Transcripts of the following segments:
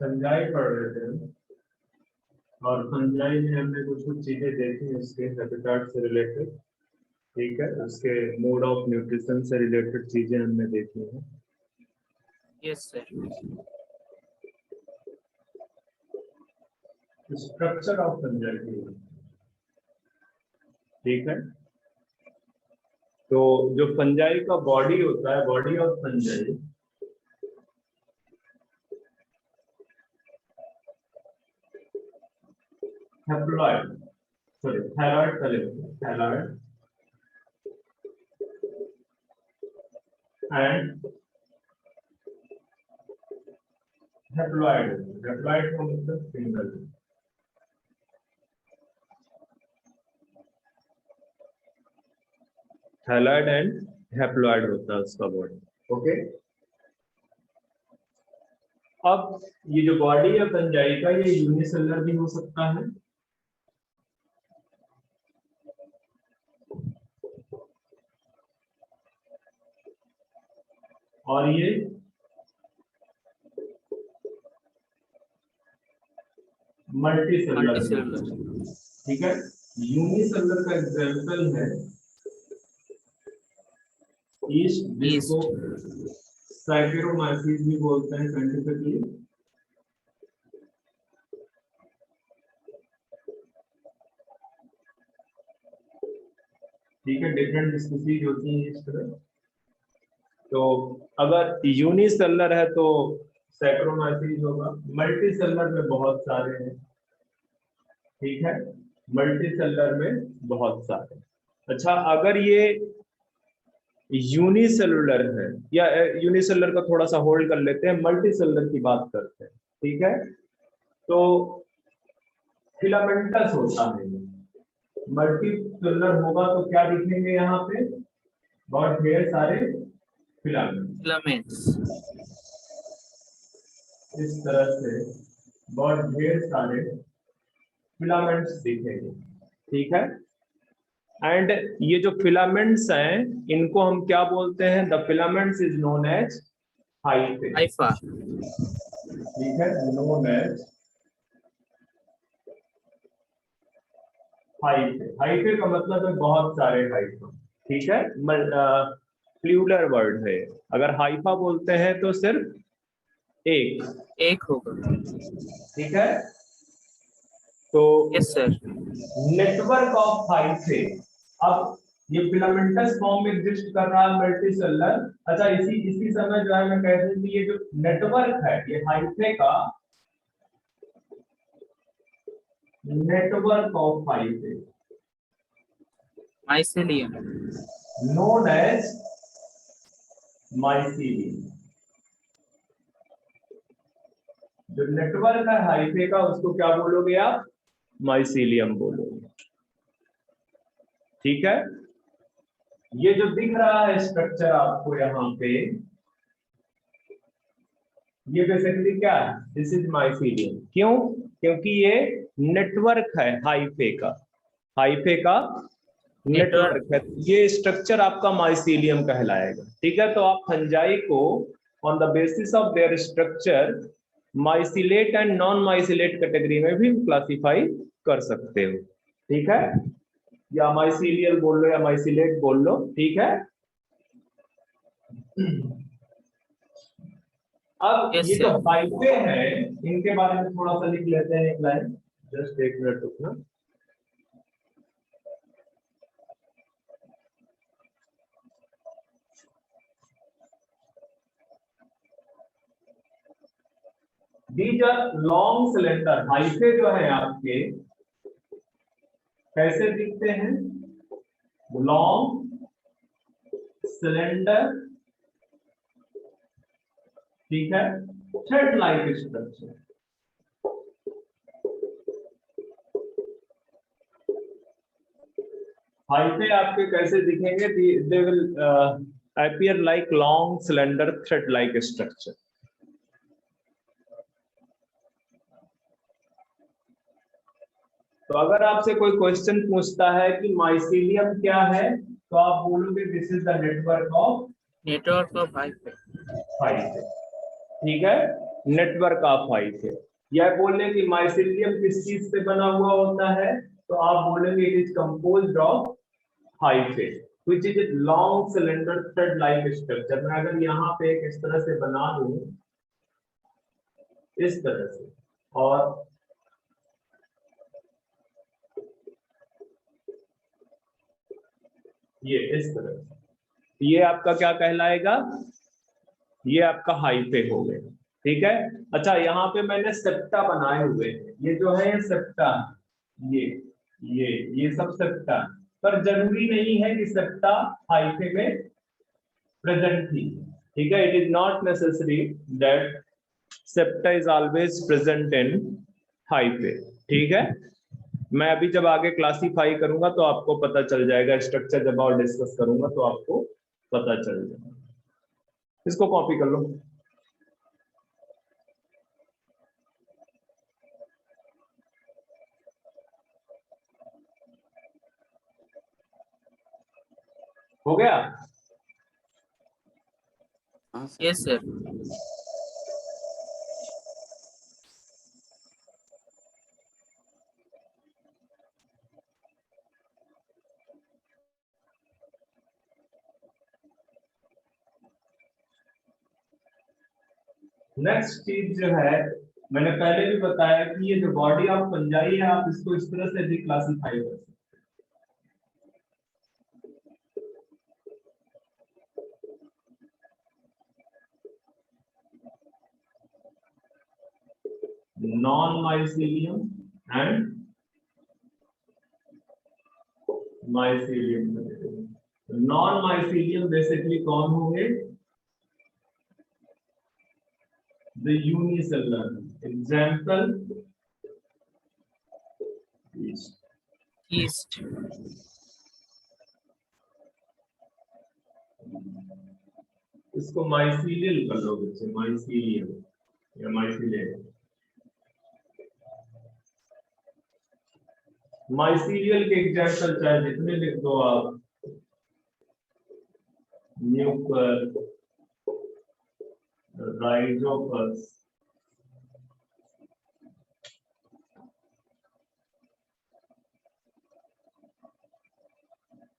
Fungi पढ़ रहे थे और फंजाई में हमने कुछ कुछ चीजें देखी उसके हैबिटेट से रिलेटेड। ठीक है, उसके मोड ऑफ न्यूट्रिशन से रिलेटेड चीजें हमने देखी हैं। Yes sir. Structure of fungi, ठीक है। तो जो फंजाई का बॉडी होता है, body of fungi, haploid, sorry thalloid का लेते, थैलॉइड एंड हैप्लॉइड। हैप्लॉइड का मतलब सिंगल, थैलॉइड एंड हैप्लॉइड होता है उसका बॉडी। ओके, अब ये जो बॉडी है फंजाई का, ये यूनिसेलुलर भी हो सकता है और ये मल्टीसेलुलर। ठीक है, यूनिसेलुलर का एग्जांपल है ईस्ट, जिसको सैकेरोमाइसिस भी बोलते हैं साइंटिफिकली। ठीक है, डिफरेंट स्पीसीज होती हैं इस तरह। तो अगर यूनिसेलुलर है तो सैकेरोमाइसिस होगा, मल्टीसेलुलर में बहुत सारे हैं। ठीक है, मल्टीसेलुलर में बहुत सारे। अच्छा, अगर ये यूनिसेलुलर है, या यूनिसेलुलर को थोड़ा सा होल्ड कर लेते हैं, मल्टीसेलुलर की बात करते हैं। ठीक है, तो फिलामेंटस होता है। मल्टीसेलुलर होगा तो क्या दिखेंगे यहाँ पे? बहुत ढेर सारे फिलामेंट्स, इस तरह से बहुत ढेर सारे फिलामेंट्स दिखेंगे। ठीक है, एंड ये जो फिलामेंट्स हैं इनको हम क्या बोलते हैं? The filaments is known as hypha. ठीक है, नोन एज हाइफे। हाइफे का मतलब है बहुत सारे हाइफा। ठीक है, प्लूरल वर्ड है। अगर हाइफा बोलते हैं तो सिर्फ एक होगा। ठीक है, तो yes sir. Network of hyphae, अब ये फिलामेंटस फॉर्म में एग्जिस्ट कर रहा है मल्टीसेलुलर। अच्छा, इसी समय जो है मैं कहते हैं कि ये जो नेटवर्क है, ये हाइफे का network of hyphae mycelium, known as mycelium. जो नेटवर्क है हाइफे का, उसको क्या बोलोगे आप? माइसीलियम बोलोगे। ठीक है, ये जो दिख रहा है स्ट्रक्चर आपको यहाँ पे, ये बेसिकली क्या है? This is mycelium. क्यों? क्योंकि ये नेटवर्क है हाइफे का, हाइफे का नेटवर्क है। ये स्ट्रक्चर आपका माइसीलियम कहलाएगा। ठीक है, तो आप फंजाई को on the basis of their structure mycelate and non mycelate category में भी क्लासिफाई कर सकते हो। ठीक है, या माइसीलियल बोल लो या माइसिलेट बोल लो। ठीक है, अब ये जो हाइफे है इनके बारे में थोड़ा सा लिख लेते हैं, एक लाइन, जस्ट एक मिनट रुकना। These are long cylinder. Hyphae जो है आपके कैसे दिखते हैं? लॉन्ग सिलेंडर ठीक है, थ्रेड लाइक स्ट्रक्चर। हाइफे आपके कैसे दिखेंगे? They will appear like long slender thread like structure। तो अगर आपसे कोई क्वेश्चन पूछता है कि माइसीलियम क्या है, तो आप बोलोगे this is the network of hyphae. Hyphae. ठीक है, नेटवर्क ऑफ हाइफे। या बोलने की माइसीलियम किस चीज से बना हुआ होता है, तो आप बोलेंगे it is composed of hyphae which is a long cylinder thread like structure। मैं अगर यहाँ पे एक इस तरह से बना दूं, इस तरह से, और ये इस तरह से, ये आपका क्या कहलाएगा? ये आपका हाइफे हो गया। ठीक है, अच्छा यहाँ पे मैंने सेप्टा बनाए हुए हैं, ये जो है ये सेप्टा, ये सब सेप्टा, पर जरूरी नहीं है कि सेप्टा हाइफे में प्रेजेंट थी। ठीक है, it is not necessary that septa is always present in hyphae. ठीक है, मैं अभी जब आगे क्लासिफाई करूंगा तो आपको पता चल जाएगा, स्ट्रक्चर जब और डिस्कस करूंगा तो आपको पता चल जाएगा। इसको कॉपी कर लो। हो गया? Yes sir. नेक्स्ट चीज जो है, मैंने पहले भी बताया कि ये जो बॉडी ऑफ फंजाई है, आप इसको इस तरह से भी क्लासिफाई कर सकते हैं, non mycelium and mycelium. Non mycelium basically कौन होंगे? The unicellular। Example east. इसको माइसीलियल कर लो बच्चे, माइसीलियम या माइसीलियम। माइसीलियल के एग्जाम्पल चाहे जितने लिख दो आप, न्यूकर, राइजोपस,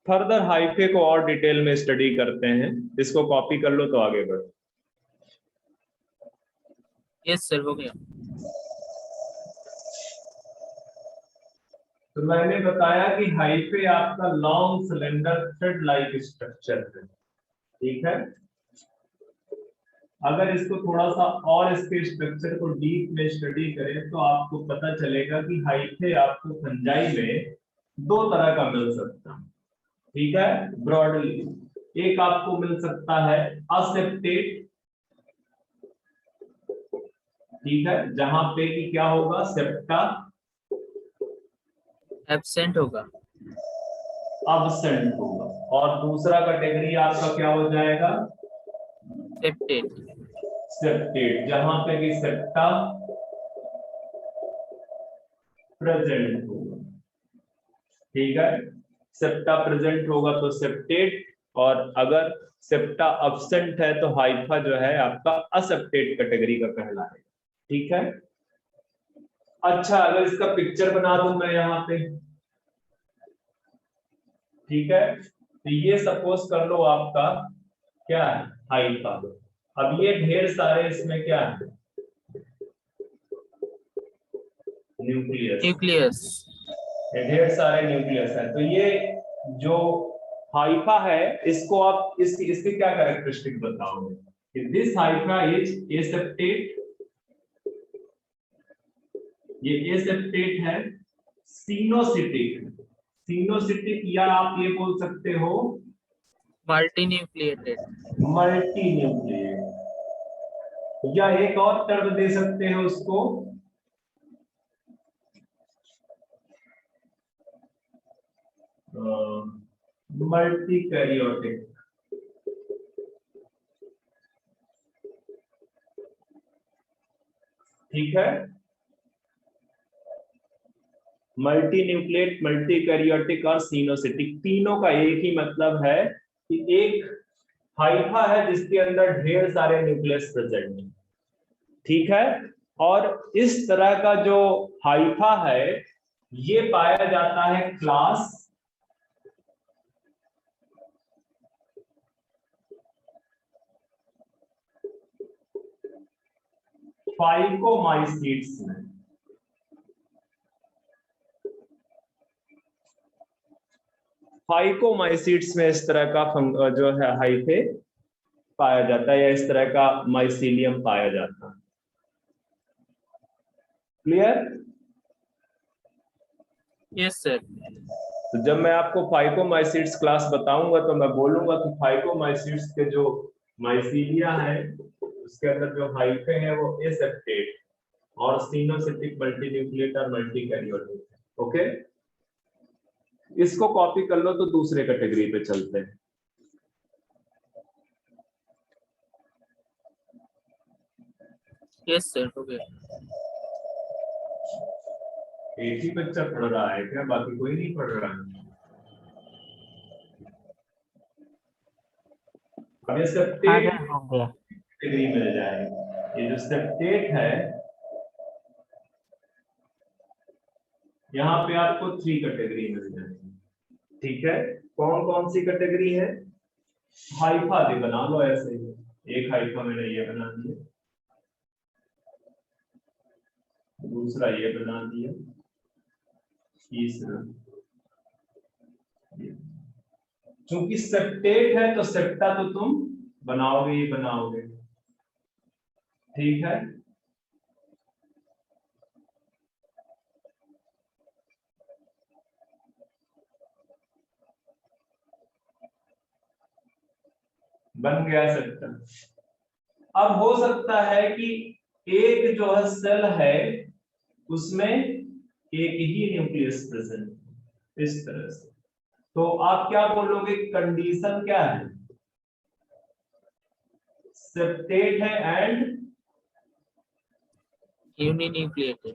फर्दर हाइफे को और डिटेल में स्टडी करते हैं। इसको कॉपी कर लो तो आगे बढ़ो। यस सर, हो गया। तो मैंने बताया कि हाइफे आपका long cylinder thread like structure है। ठीक है, अगर इसको थोड़ा सा और इसके स्ट्रक्चर को डीप में स्टडी करें तो आपको पता चलेगा कि हाइफे आपको फंजाई में दो तरह का मिल सकता है। ठीक है, ब्रॉडली एक आपको मिल सकता है असेप्टेट। ठीक है, जहां पे कि क्या होगा, सेप्टा एब्सेंट होगा, अब्सेंट होगा, और दूसरा कैटेगरी आपका क्या हो जाएगा? सेप्टेट। सेप्टेट, जहां पे कि सेप्टा प्रेजेंट होगा। ठीक है, सेप्टा प्रेजेंट होगा तो सेप्टेट, और अगर सेप्टा अब्सेंट है तो हाइफा जो है आपका असेप्टेट कैटेगरी का कहलाएगा। ठीक है, अच्छा अगर इसका पिक्चर बना दूं मैं यहाँ पे, ठीक है, तो ये सपोज कर लो आपका क्या है, हाइफा। अब ये ढेर सारे इसमें क्या है, न्यूक्लियस। ढेर सारे न्यूक्लियस है। तो ये जो हाइफा है, इसको आप इसके क्या कैरेक्टरिस्टिक बताओगे? कि दिस हाइफा इज एसेप्टेट, ये एसेप्टेट है, सिनोसिटिक, सिनोसिटिक, या आप ये बोल सकते हो मल्टी न्यूक्लिएटेड। Multi nucleate. या एक और टर्म दे सकते हैं उसको, मल्टी कैरियोटिक। ठीक है, मल्टी न्यूक्लिएट, मल्टी कैरियोटिक और सिनोसिटिक, तीनों का एक ही मतलब है कि एक हाइफा है जिसके अंदर ढेर सारे न्यूक्लियस प्रेजेंट है। ठीक है, और इस तरह का जो हाइफा है ये पाया जाता है क्लास फाइकोमाइसीट्स में। फाइकोमाइसीट्स में इस तरह का जो है हाइफे पाया जाता है, या इस तरह का माइसीलियम पाया जाता है। क्लियर? Yes sir. तो जब मैं आपको फाइकोमाइसीट्स क्लास बताऊंगा तो मैं बोलूंगा कि फाइकोमाइसीट्स के जो माइसीलिया है उसके अंदर जो हाइफे है वो एसेप्टेट और सिनोसिटिक मल्टीन्यूक्लिएट और मल्टी कैरियोटिक है। ओके, इसको कॉपी कर लो तो दूसरे कैटेगरी पे चलते हैं। यस सर, हो गया। एक ही बच्चा पढ़ रहा है क्या, बाकी कोई नहीं पढ़ रहा है? अब ये हाँ सेप्टेट सर, हो गया। कैटेगरी मिल जाएगी। ये जो सेप्टेट है यहाँ पे आपको 3 कैटेगरी मिल जाएगी। ठीक है, कौन कौन सी कैटेगरी है? हाइफा भी बना लो ऐसे ही, एक हाइफा मैंने ये बना दिया, दूसरा ये बना दिया, तीसरा ये। चूंकि सेप्टेट है तो सेप्टा तो तुम बनाओगे ही बनाओगे। ठीक है, बन गया सेप्टा। अब हो सकता है कि एक जो है सेल है उसमें एक ही न्यूक्लियस प्रेजेंट इस तरह से, तो आप क्या बोलोगे, कंडीशन क्या है? सेप्टेट है and uninucleated.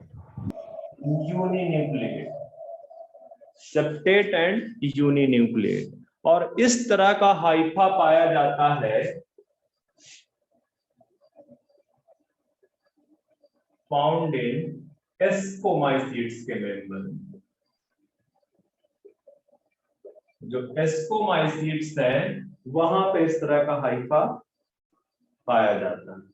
Uninucleate, septate and uninucleate. और इस तरह का हाइफा पाया जाता है फाउंड इन एस्कोमाइसीट्स के मेंबर। जो एस्कोमाइसीट्स है वहां पे इस तरह का हाइफा पाया जाता है।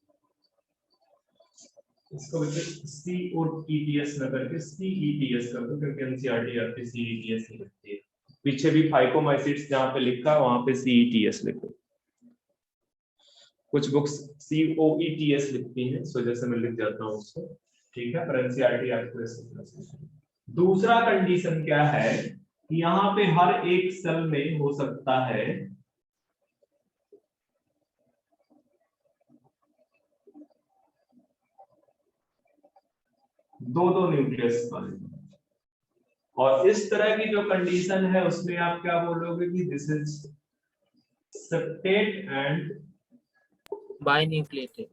इसको COETS में करके CETS कर दो, क्योंकि एनसीईआरटी आपकी CETS ही लिखती है। पीछे भी फाइकोमाइसीट्स जहां पे लिखा है वहां पे CETS लिखो। कुछ बुक्स COETS लिखती हैं, सो जैसे मैं लिख जाता हूँ उसको। ठीक है, पर एनसीईआरटी आपको ऐसे। दूसरा कंडीशन क्या है कि यहाँ पे हर एक सेल में हो सकता है दो दो न्यूक्लियस वाले। और इस तरह की जो कंडीशन है उसमें आप क्या बोलोगे कि this is septate and binucleated.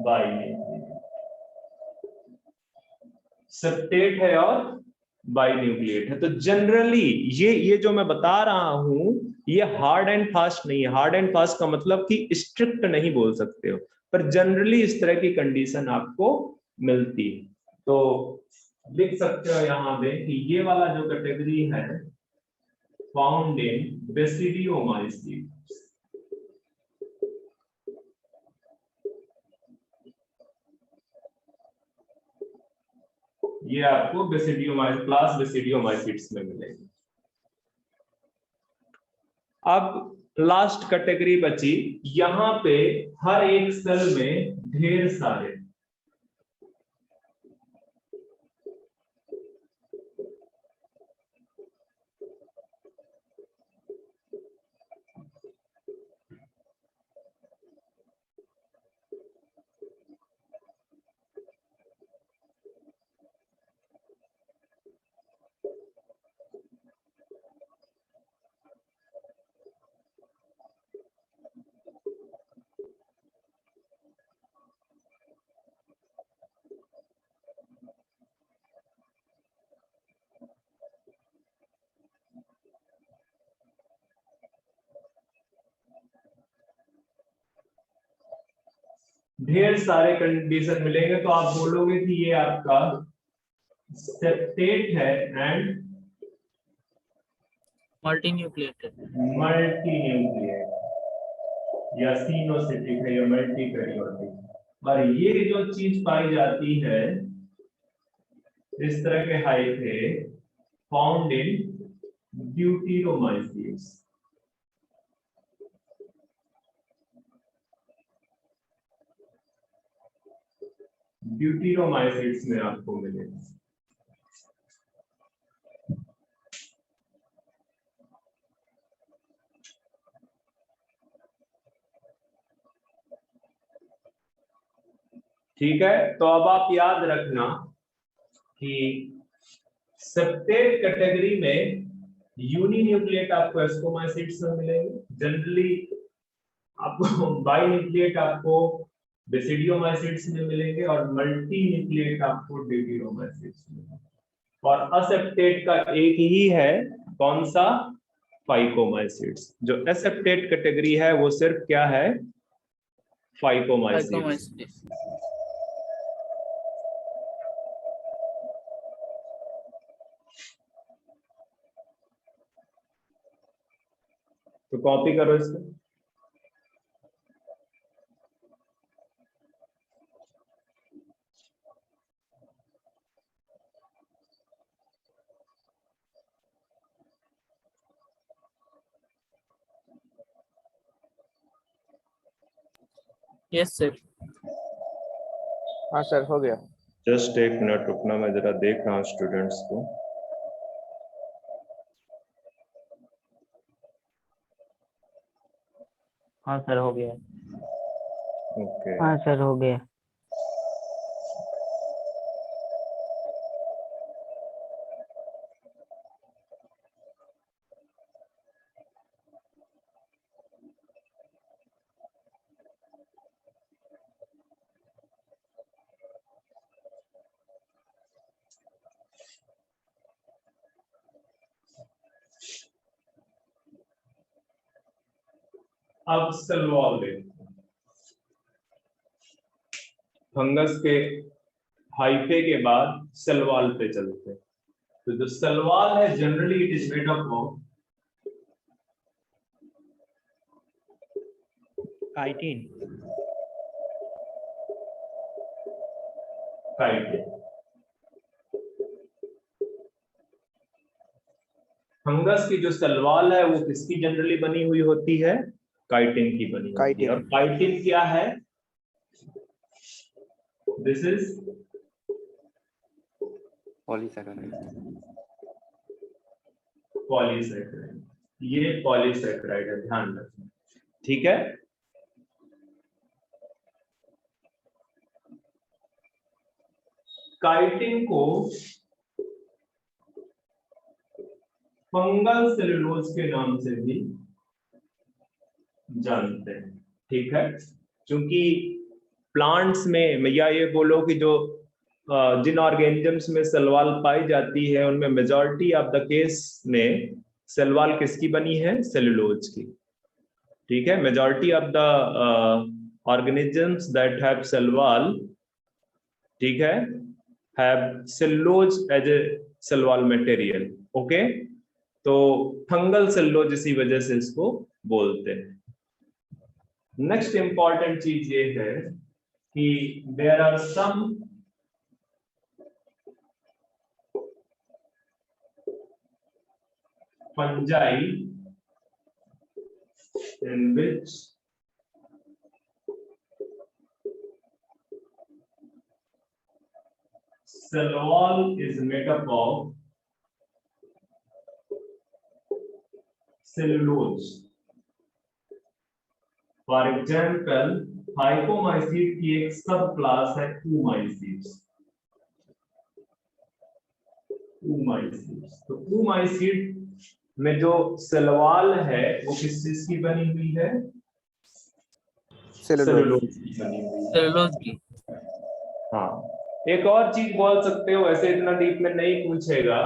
Binucleate. Septate है और बाइन्यूक्लिएट है। तो जनरली ये जो मैं बता रहा हूं ये हार्ड एंड फास्ट नहीं है। हार्ड एंड फास्ट का मतलब कि स्ट्रिक्ट नहीं बोल सकते हो, पर जनरली इस तरह की कंडीशन आपको मिलती है। तो लिख सकते हो यहां पे कि ये वाला जो कैटेगरी है फाउंड इन बेसिडियोमाइसीट, ये आपको क्लास बेसिडियोमाइसीट्स में मिलेगी। अब लास्ट कैटेगरी बची, यहां पे हर एक सेल में ढेर सारे ढेर सारे कंडीशन मिलेंगे तो आप बोलोगे कि ये आपका सेप्टेट है एंड मल्टीन्यूक्लिएटेड। मल्टीन्यूक्लिएट या सिनोसिटिक है या मल्टीकैरियोटिक। और ये जो चीज पाई जाती है इस तरह के hyphae found in deuteromycetes. Deuteromycetes में आपको मिलेगा। ठीक है, तो अब आप याद रखना कि सेप्टेट कैटेगरी में यूनिन्यूक्लिएट आपको एस्कोमाइसीट्स में मिलेंगे, जनरली आपको बाइन्यूक्लिएट आपको बेसिडियोमाइसीट्स में मिलेंगे और मल्टी न्यूक्लिएट आपको ड्यूटीरोमाइसीट्स में। और असेप्टेट का एक ही है, कौन सा? फाइकोमाइसीट्स। जो एसेप्टेट कैटेगरी है वो सिर्फ क्या है? फाइकोमाइसीट्स। तो कॉपी करो इसको। Yes sir. हाँ सर, हो गया। जस्ट एक मिनट रुकना, मैं जरा देख रहा हूँ स्टूडेंट्स को। हाँ सर, हो गया। ओके हाँ सर, हो गया। अब सेल वॉल देखते हैं। फंगस के हाइफे के बाद सेल वॉल पे चलते हैं। तो जो सेल वॉल है generally it is made up of chitin. Fungus की जो सेल वॉल है वो किसकी जनरली बनी हुई होती है? काइटिन की बनी होती है। काइटिन। और काइटिन क्या है? This is polysaccharide. पॉलीसैकेराइड। ये पॉलीसैकेराइड है, ध्यान रखना। ठीक है, काइटिन को फंगल सेलुलोज के नाम से भी जानते हैं। ठीक है, क्योंकि प्लांट्स में या ये बोलो कि जो जिन ऑर्गेनिजम्स में सेल वॉल पाई जाती है उनमें मेजॉरिटी ऑफ द केस में सेल वॉल किसकी बनी है? सेलुलोज की। ठीक है, majority of the organisms that have cell wall, ठीक है, have cellulose as a cell wall material. Okay, तो फंगल सेलुलोज इसी वजह से इसको बोलते हैं। नेक्स्ट इंपॉर्टेंट चीज ये है कि there are some fungi in which cell wall is made up of cellulose. For example, हाइपोमाइसीट की एक सब क्लास है oomaisids। oomaisids, तो oomaisids में जो सेल वॉल है वो किस चीज की बनी हुई है? सेलुलोज की बनी हुई है। सेलुलोज की। हाँ, एक और चीज बोल सकते हो, वैसे इतना डीप में नहीं पूछेगा,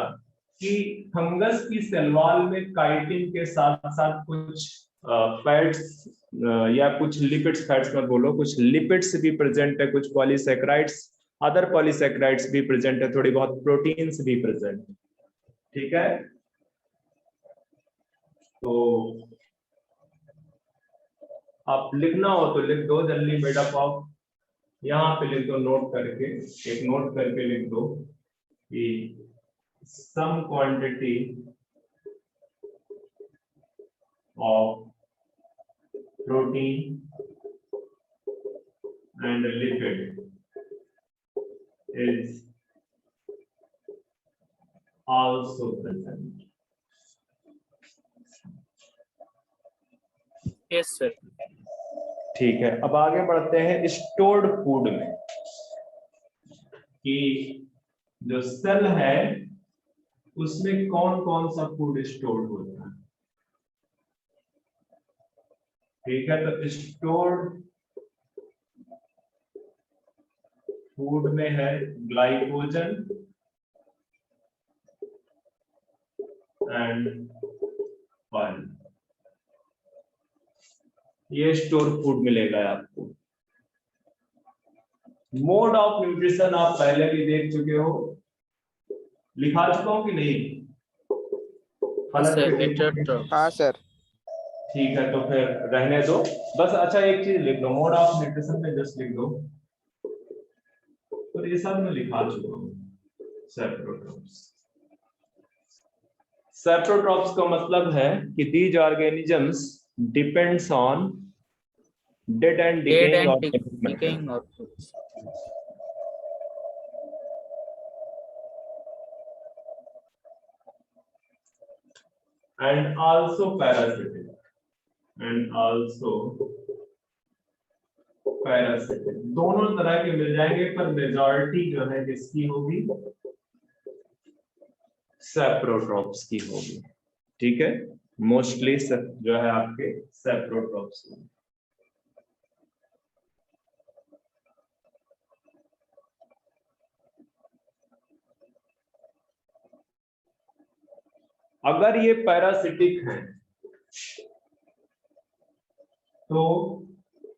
कि फंगस की सेल वॉल में काइटिन के साथ साथ कुछ फैट्स या कुछ लिपिड्स, फैट्स मत बोलो, कुछ लिपिड्स भी प्रेजेंट है, कुछ पॉलीसैकेराइड्स, अदर पॉलीसैकेराइड्स भी प्रेजेंट है, थोड़ी बहुत प्रोटीन्स भी प्रेजेंट। ठीक है, तो आप लिखना हो तो लिख दो जल्दी, मेड अप ऑफ, यहाँ पे लिख दो नोट करके, एक नोट करके लिख दो कि some quantity of protein and lipid is also present. Yes, sir. ठीक है, अब आगे बढ़ते हैं स्टोर्ड फूड में, कि जो सेल है उसमें कौन कौन सा फूड स्टोर्ड होता है। ठीक है, तो स्टोर्ड फूड में है ग्लाइकोजन एंड ऑयल, ये स्टोर फूड मिलेगा आपको। मोड ऑफ न्यूट्रिशन आप पहले भी देख चुके हो, लिखा चुका हूं कि नहीं? Yes, sir. के Heterotrophs. हाँ सर। ठीक है, तो फिर रहने दो बस। अच्छा एक चीज लिख दो, मोड ऑफ न्यूट्रिशन में जस्ट लिख दो, तो ये सब मैं लिखा चुका हूं। सेप्रोट्रॉप्स, सेप्रोट्रॉप्स का मतलब है कि these organisms depends on dead and Dead decaying and organic matter, decaying organisms. and also parasitic, and also parasitic, दोनों तरह के मिल जाएंगे, पर मेजॉरिटी जो है किसकी होगी? सेप्रोट्रॉप्स की होगी। ठीक है, मोस्टली जो है आपके सेप्रोट्रॉप्स होंगे। अगर ये पैरासिटिक हैं तो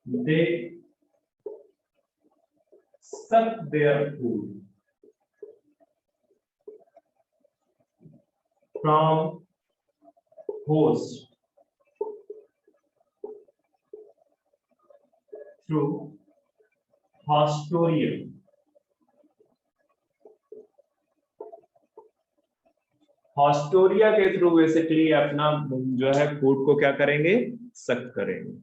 दे suck their food from host through hostorium, haustoria के थ्रू बेसिकली अपना जो है फूड को क्या करेंगे? सक करेंगे।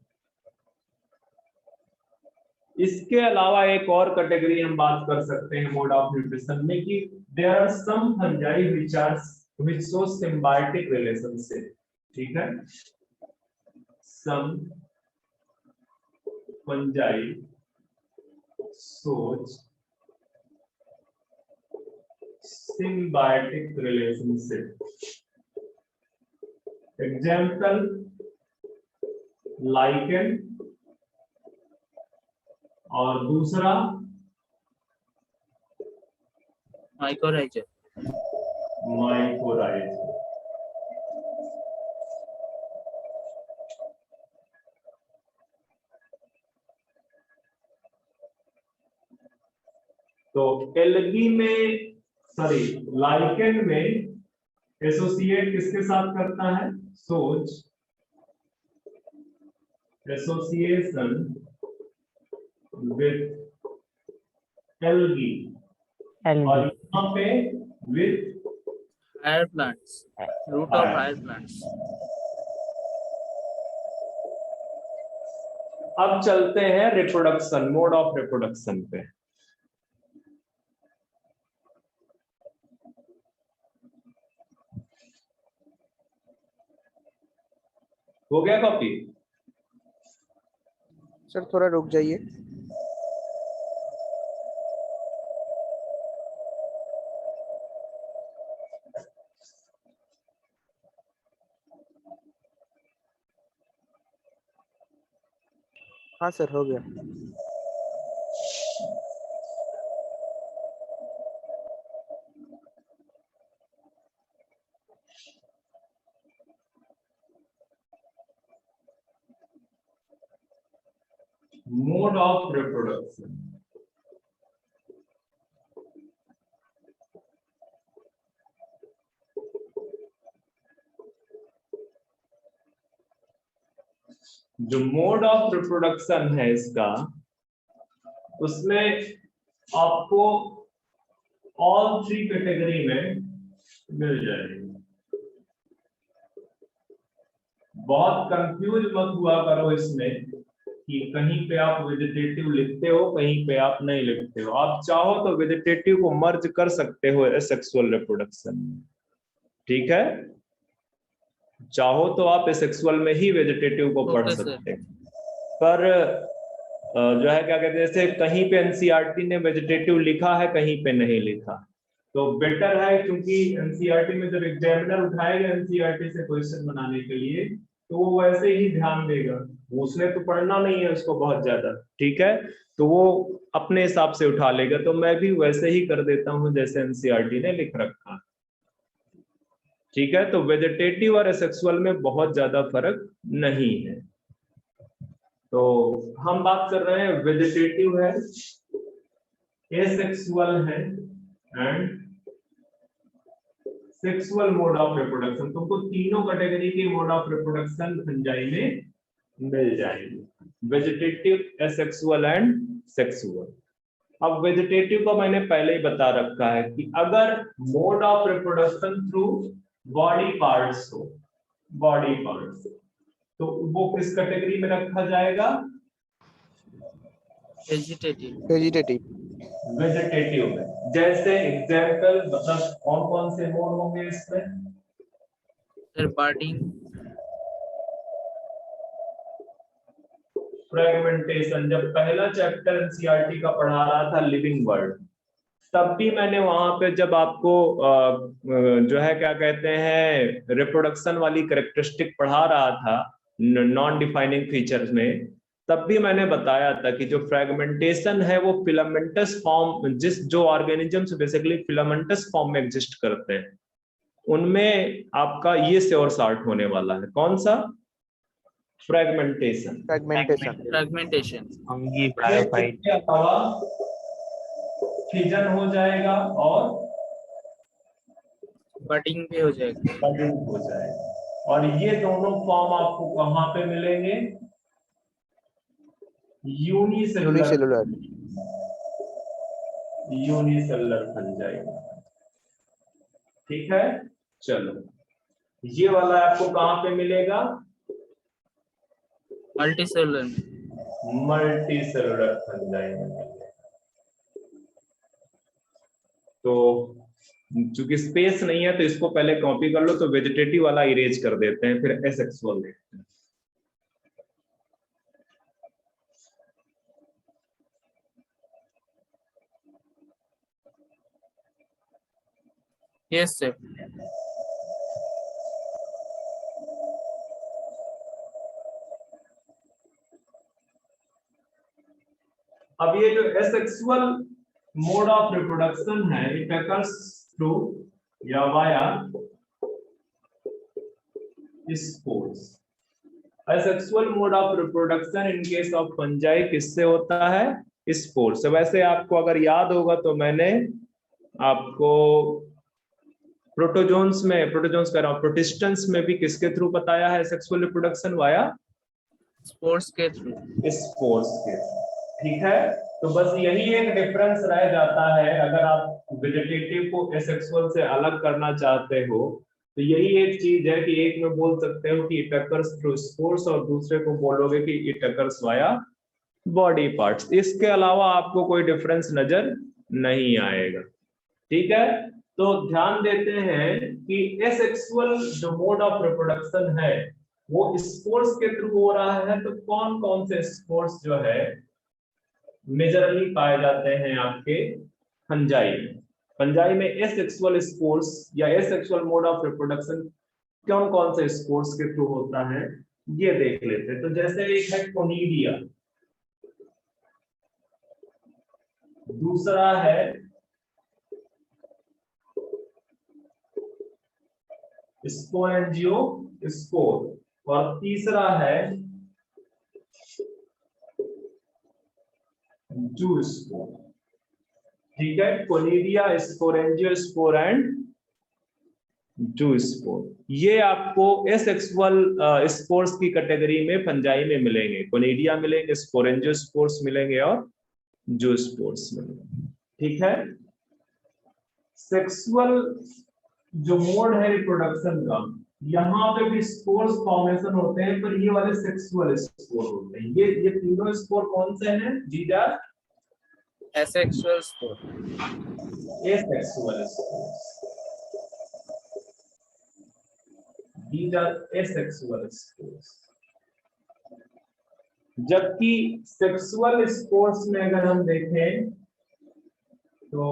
इसके अलावा एक और कैटेगरी हम बात कर सकते हैं मोड ऑफ न्यूट्रिशन में, कि there are some fungi which show symbiotic relationship. ठीक है, some fungi shows symbiotic relationship. Example, lichen, और दूसरा Mycorrhiza. mycorrhiza। तो एल्गी में, सॉरी लाइकेन में एसोसिएट किसके साथ करता है? सोच एसोसिएशन विथ एल्गी, और एलगी। यहाँ पे with Higher plants. Root of higher plants. अब चलते हैं रिप्रोडक्शन, मोड ऑफ रिप्रोडक्शन पे। हो गया कॉपी? सर थोड़ा रुक जाइए। हाँ सर हो गया। Mode of reproduction. जो मोड ऑफ रिप्रोडक्शन है इसका, उसमें आपको ऑल 3 कैटेगरी में मिल जाएगी। बहुत कंफ्यूज मत हुआ करो इसमें कि कहीं पे आप वेजिटेटिव लिखते हो, कहीं पे आप नहीं लिखते हो। आप चाहो तो वेजिटेटिव को मर्ज कर सकते हो एसेक्सुअल रिप्रोडक्शन में, ठीक है। चाहो तो आप एसेक्सुअल में ही वेजिटेटिव को पढ़ Okay, sir. सकते हैं, पर जो है क्या कहते हैं, जैसे कहीं पे एनसीईआरटी ने वेजिटेटिव लिखा है, कहीं पे नहीं लिखा, तो बेटर है, क्योंकि एनसीईआरटी में जब एग्जामिनर उठाएगा एनसीईआरटी से क्वेश्चन बनाने के लिए, तो वो वैसे ही ध्यान देगा, उसने तो पढ़ना नहीं है उसको बहुत ज्यादा, ठीक है, तो वो अपने हिसाब से उठा लेगा। तो मैं भी वैसे ही कर देता हूं जैसे एनसीईआरटी ने लिख रखा, ठीक है। तो वेजिटेटिव और एसेक्सुअल में बहुत ज्यादा फर्क नहीं है। तो हम बात कर रहे हैं वेजिटेटिव है, एसेक्सुअल है and sexual mode of reproduction. तुमको तीनों कैटेगरी के मोड ऑफ रिप्रोडक्शन फंजाई में मिल जाएंगे, वेजिटेटिव, एसेक्सुअल एंड सेक्सुअल। अब वेजिटेटिव को मैंने पहले ही बता रखा है कि अगर mode of reproduction through body parts हो, बॉडी पार्ट्स, तो वो किस कैटेगरी में रखा जाएगा? Vegetative. वेजिटेटिव। वेजिटेटिव में। जैसे एग्जाम्पल, मतलब कौन कौन से मोड होंगे इसमें? Sir, budding. फ्रेगमेंटेशन। जब पहला चैप्टर एनसीईआरटी का पढ़ा रहा था लिविंग वर्ल्ड, तब भी मैंने वहां पे जब आपको जो है क्या कहते हैं रिप्रोडक्शन वाली कैरेक्टरिस्टिक पढ़ा रहा था नॉन डिफाइनिंग फीचर्स में, तब भी मैंने बताया था कि जो फ्रेगमेंटेशन है वो फिलामेंटस फॉर्म, जो ऑर्गेनिजम्स बेसिकली फिलामेंटस फॉर्म में एग्जिस्ट करते हैं, उनमें आपका ये श्योर शार्ट होने वाला है। कौन सा? Fragmentation. Fragmentation. Fragmentation. Fungi, bryophyte. इसके अलावा फिजन हो जाएगा और Budding भी हो जाएगा. बडिंग हो जाएगा। और ये दोनों फॉर्म आपको कहां पे मिलेंगे? यूनिसेलुलर। यूनिसेलुलर फंजाई, ठीक है। चलो, ये वाला आपको कहां पे मिलेगा? Multicellular. मल्टीसेलुलर फंजाई में मिलेगा। तो चूंकि स्पेस नहीं है तो इसको पहले कॉपी कर लो, तो वेजिटेटिव वाला इरेज कर देते हैं, फिर एसेक्सुअल देखते हैं। Yes, sir. अब ये जो एसेक्सुअल मोड ऑफ रिप्रोडक्शन है, इट अकर्स थ्रू या via spores. Asexual mode of reproduction in case of fungi किससे होता है? स्पोर्स से। वैसे आपको अगर याद होगा तो मैंने आपको प्रोटोजोन्स कह रहा हूं, प्रोटिस्टेंस में भी किसके थ्रू बताया है सेक्सुअल रिप्रोडक्शन? वाया Spores के through. स्पोर्स के, ठीक है। तो बस यही एक डिफरेंस रह जाता है, अगर आप वेजिटेटिव को एसेक्सुअल से अलग करना चाहते हो तो यही एक चीज है कि एक में बोल सकते हो कि इट अकर्स थ्रू स्पोर्स और दूसरे को बोलोगे कि it occurs via body parts. इसके अलावा आपको कोई डिफरेंस नजर नहीं आएगा, ठीक है। तो ध्यान देते हैं कि एसेक्सुअल जो मोड ऑफ रिप्रोडक्शन है वो स्पोर्स के थ्रू हो रहा है। तो कौन कौन से स्पोर्स जो है मेजरली पाए जाते हैं आपके फंजाई में? फंजाई में एसेक्सुअल स्पोर्स या एसेक्सुअल मोड ऑफ रिप्रोडक्शन कौन कौन से स्पोर्स के थ्रू होता है, ये देख लेते हैं। तो जैसे एक है कोनिडिया, दूसरा है स्पोरेंजियो स्पोर, और तीसरा है जूस्पोर, ठीक है, कोनिडिया, स्पोरेंजियोस्पोर एंड जूस्पोर। ये आपको एसेक्सुअल स्पोर्स की कैटेगरी में फंजाई में मिलेंगे। कोनिडिया मिलेंगे, स्पोरेंजियोस्पोर्स मिलेंगे और जूस्पोर्स मिलेंगे, ठीक है। सेक्सुअल जो मोड है रिप्रोडक्शन का, यहाँ पे भी स्पोर्स फॉर्मेशन होते हैं, पर ये वाले सेक्सुअल स्पोर होते हैं। ये तीनों स्पोर कौन से हैं? These are asexual spore. asexual spores, these are asexual spores। जबकि सेक्सुअल स्पोर्स में अगर हम देखें तो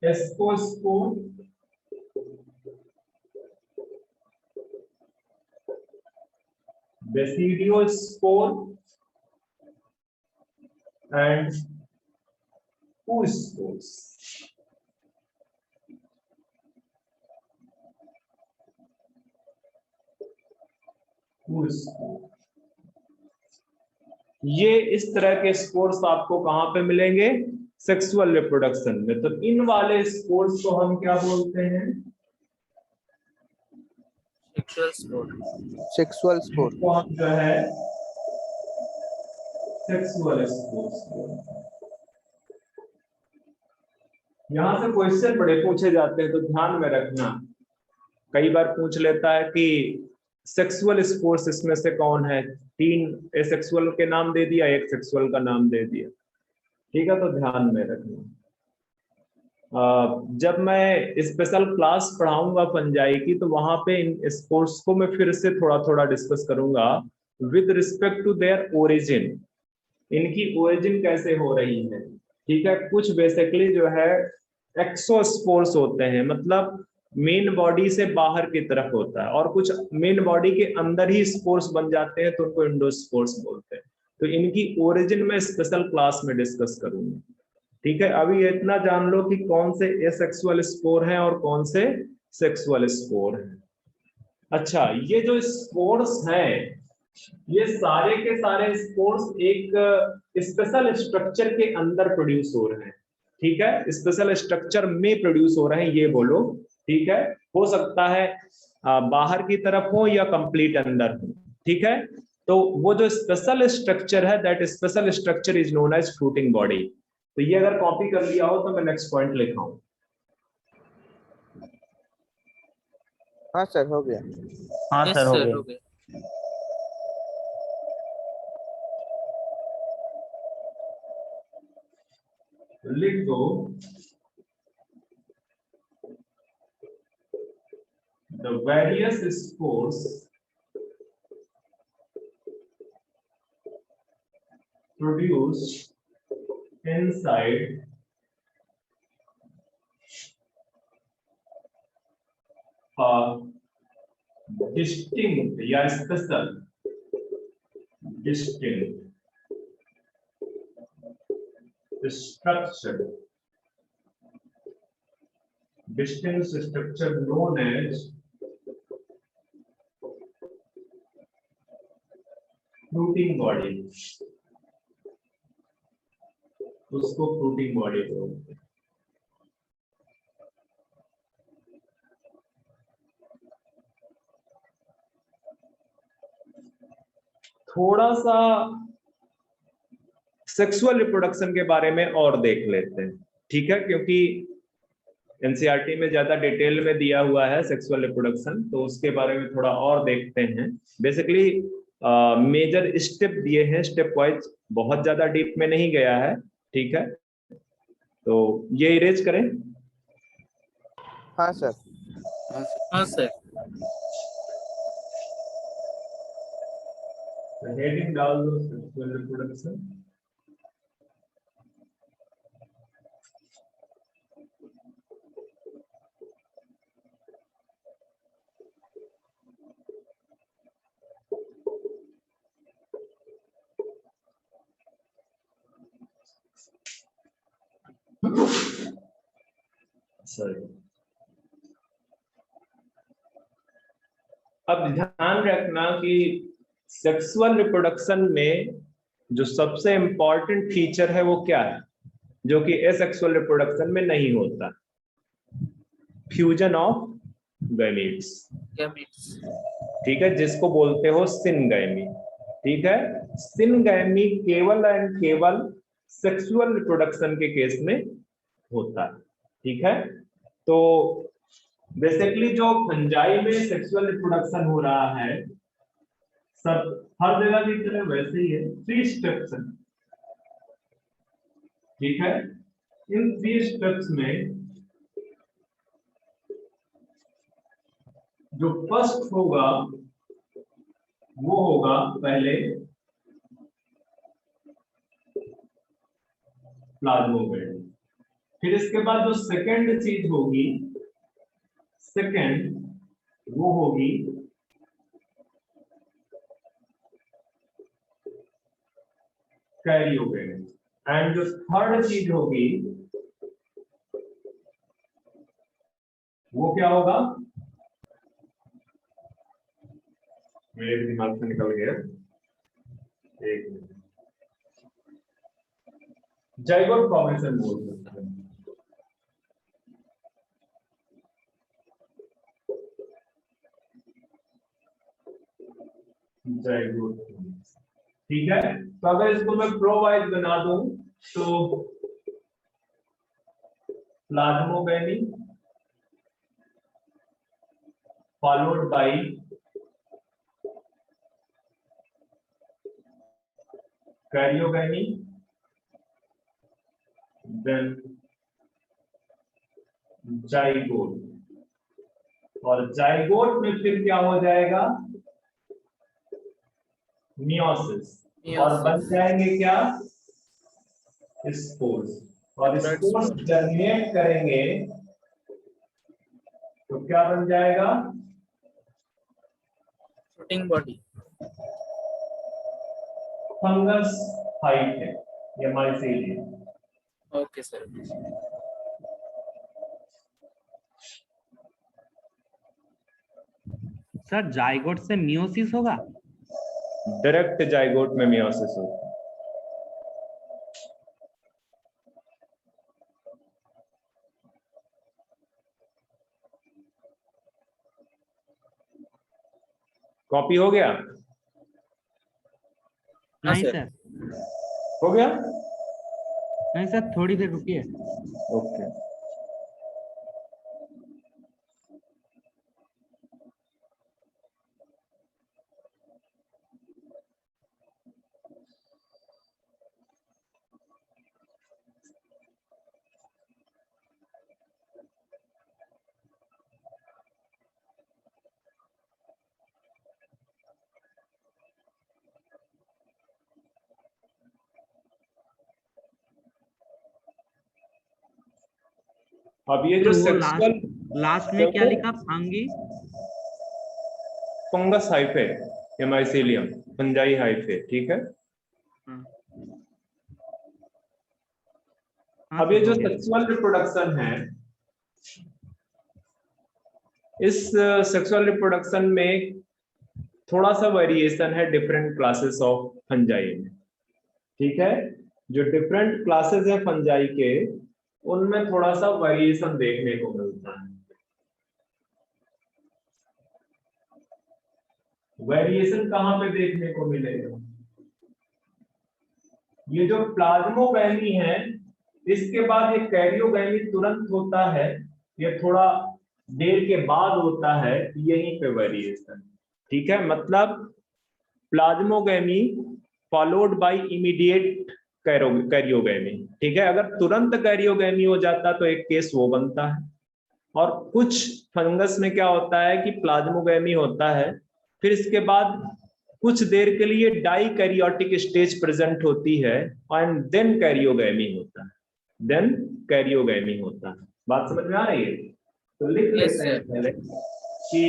एस्कोस्पोर, बेसिडियोस्पोर एंड oospores। ये इस तरह के स्पोर्स आपको कहां पे मिलेंगे? सेक्सुअल रिप्रोडक्शन में। तो इन वाले स्पोर्स को हम क्या बोलते हैं? Sexual spore. Sexual spore. इसको हम जो है सेक्सुअल स्पोर्स बोलते हैं। यहां से क्वेश्चन बड़े पूछे जाते हैं, तो ध्यान में रखना। कई बार पूछ लेता है कि सेक्सुअल स्पोर्स इसमें से कौन है? 3 एसेक्सुअल के नाम दे दिया, 1 सेक्सुअल का नाम दे दिया, ठीक है, तो ध्यान में रखना। जब मैं स्पेशल क्लास पढ़ाऊंगा फंजाई की, तो वहां पे इन स्पोर्ट्स को मैं फिर से थोड़ा थोड़ा डिस्कस करूंगा with respect to their origin. इनकी ओरिजिन कैसे हो रही है, ठीक है। कुछ बेसिकली जो है एक्सोस्पोर्स होते हैं, मतलब मेन बॉडी से बाहर की तरफ होता है, और कुछ मेन बॉडी के अंदर ही स्पोर्स बन जाते हैं, तो उनको इंडोस्पोर्स बोलते हैं। तो इनकी ओरिजिन में स्पेशल क्लास में डिस्कस करूंगा, ठीक है। अभी इतना जान लो कि कौन से एसेक्सुअल स्पोर हैं और कौन से सेक्सुअल स्पोर हैं। अच्छा, ये जो स्पोर्स हैं, ये सारे के सारे स्पोर्स एक स्पेशल स्ट्रक्चर के अंदर प्रोड्यूस हो रहे हैं, ठीक है। स्पेशल स्ट्रक्चर में प्रोड्यूस हो रहे हैं, ये बोलो, ठीक है। हो सकता है बाहर की तरफ हो या कंप्लीट अंदर हो, ठीक है। तो वो जो स्पेशल स्ट्रक्चर है, that special structure is known as fruiting body. तो ये अगर कॉपी कर लिया हो तो मैं नेक्स्ट पॉइंट लिखा हूं। हाँ सर हो गया। हाँ Yes सर हो sir, गया। हो गया। लिख दो the various spores produced inside a distinct या special distinct structure known as fruiting body, उसको फ्रूटिंग बॉडी बोलते हैं। थोड़ा सा सेक्सुअल रिप्रोडक्शन के बारे में और देख लेते हैं, ठीक है, क्योंकि एनसीईआरटी में ज्यादा डिटेल में दिया हुआ है सेक्सुअल रिप्रोडक्शन, तो उसके बारे में थोड़ा और देखते हैं। बेसिकली मेजर स्टेप दिए हैं, स्टेप वाइज, बहुत ज्यादा डीप में नहीं गया है, ठीक है। तो ये इरेज करें। हाँ सर। हाँ sir। हेडिंग डाल दो सेक्सुअल रिप्रोडक्शन। सॉरी। अब ध्यान रखना कि सेक्सुअल रिप्रोडक्शन में जो सबसे इंपॉर्टेंट फीचर है वो क्या है, जो कि एसेक्सुअल रिप्रोडक्शन में नहीं होता, फ्यूजन ऑफ गैमीट्स। gametes. ठीक है, जिसको बोलते हो सिनगैमी। ठीक है, सिनगैमी केवल एंड केवल सेक्सुअल रिप्रोडक्शन के केस में होता है। ठीक है, तो बेसिकली जो फंजाई में सेक्सुअल रिप्रोडक्शन हो रहा है सब हर जगह की तरह वैसे ही है, 3 स्टेप्स है। ठीक है, इन 3 स्टेप्स में जो फर्स्ट होगा वो होगा पहले प्लाज्मोगैमी, फिर इसके बाद जो सेकंड चीज होगी, सेकंड वो होगी कैरियोगैमी, एंड जो थर्ड चीज होगी वो क्या होगा, मेरे दिमाग से निकल गया, एक मिनट, जाइगोट फॉर्मेशन बोल सकते हैं। जाइगोट, ठीक है। तो अगर इसको मैं प्रोवाइज बना दूं तो plasmogamy followed by karyogamy, then zygote, और जाइगोट में फिर क्या हो जाएगा, मियोसिस, और बन Meiosis. जाएंगे क्या, स्पोर्स, और Blood स्पोर्स sport. जर्मिनेट करेंगे तो क्या बन जाएगा, Fruiting body. फंगस हाइट है या mycelium. Okay, sir. Sir zygote से मियोसिस होगा? डायरेक्ट जाइगोट में मियोसिस होता है। कॉपी हो गया? हाँ, नहीं sir. सर, हो गया, नहीं सर, थोड़ी देर रुकिए। ओके। अब ये जो तो वो सेक्सुअल लास्ट में क्या लिखा, फंगी? फंगस हाइफे या माइसेलियम, फंजाई हाइफे। ठीक है, हाँ। हाँ अब ये सर, जो हो गया। सेक्सुअल रिप्रोडक्शन है, इस सेक्सुअल रिप्रोडक्शन में थोड़ा सा वेरिएशन है डिफरेंट क्लासेस ऑफ फंजाई में। ठीक है, जो डिफरेंट क्लासेस है फंजाई के, उनमें थोड़ा सा वेरिएशन देखने को मिलता है। वेरिएशन कहां पे देखने को मिलेगा, ये जो प्लाज्मोगैमी है इसके बाद ये कैरियोगैमी तुरंत होता है, ये थोड़ा देर के बाद होता है, यहीं पे वेरिएशन। ठीक है, मतलब plasmogamy followed bye immediate karyogamy. ठीक है, अगर तुरंत कैरियोगैमी हो जाता तो एक केस वो बनता है, और कुछ फंगस में क्या होता है कि प्लाज्मोगैमी होता है, फिर इसके बाद कुछ देर के लिए डाइकैरियोटिक स्टेज प्रेजेंट होती है, एंड देन कैरियोगैमी होता है, देन कैरियोगैमी होता है। बात समझ में आ रही है? तो लिख Yes, लेते हैं sir. पहले कि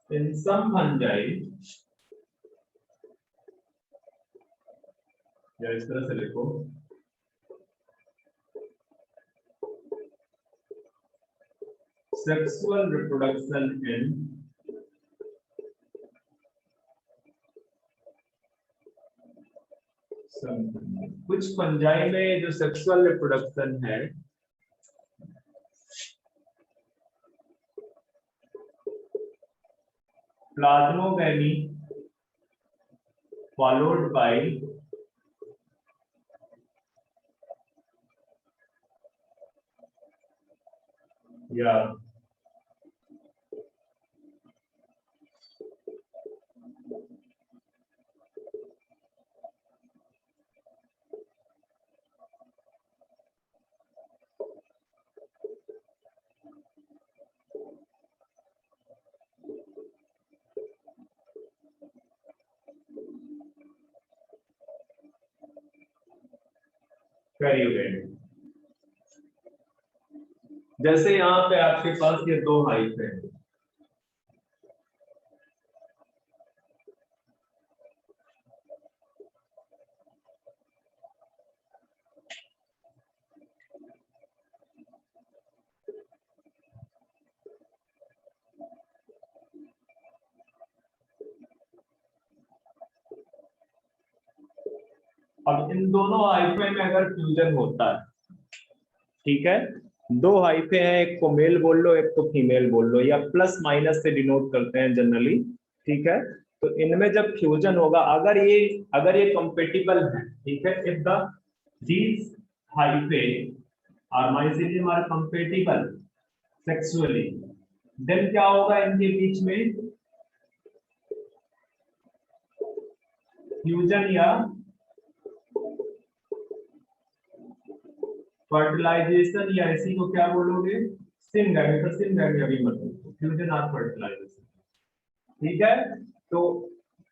in some fungi, या इस तरह से लिखो, सेक्सुअल रिप्रोडक्शन इन कुछ फंजाई में जो सेक्सुअल रिप्रोडक्शन है प्लाज्मोगैमी फॉलोड बाय या कैरियोगैमी। जैसे यहाँ पे आपके पास ये दो हाइफ है, अब इन दोनों हाइफे में अगर फ्यूजन होता है, ठीक है, दो हाइफे हैं, एक को मेल बोल लो, एक को फीमेल बोल लो, या प्लस माइनस से डिनोट करते हैं जनरली, ठीक है। तो इनमें जब फ्यूजन होगा, अगर ये कंपेटिबल है, ठीक है, if the these hyphae are mycelium are compatible sexually, then क्या होगा इनके बीच में फ्यूजन या फर्टिलाइजेशन, या इसी को क्या बोलोगे, सिंगैमी। तो सिंगैमी अभी मत बोलो, फ्यूजन और फर्टिलाइजेशन, ठीक है। तो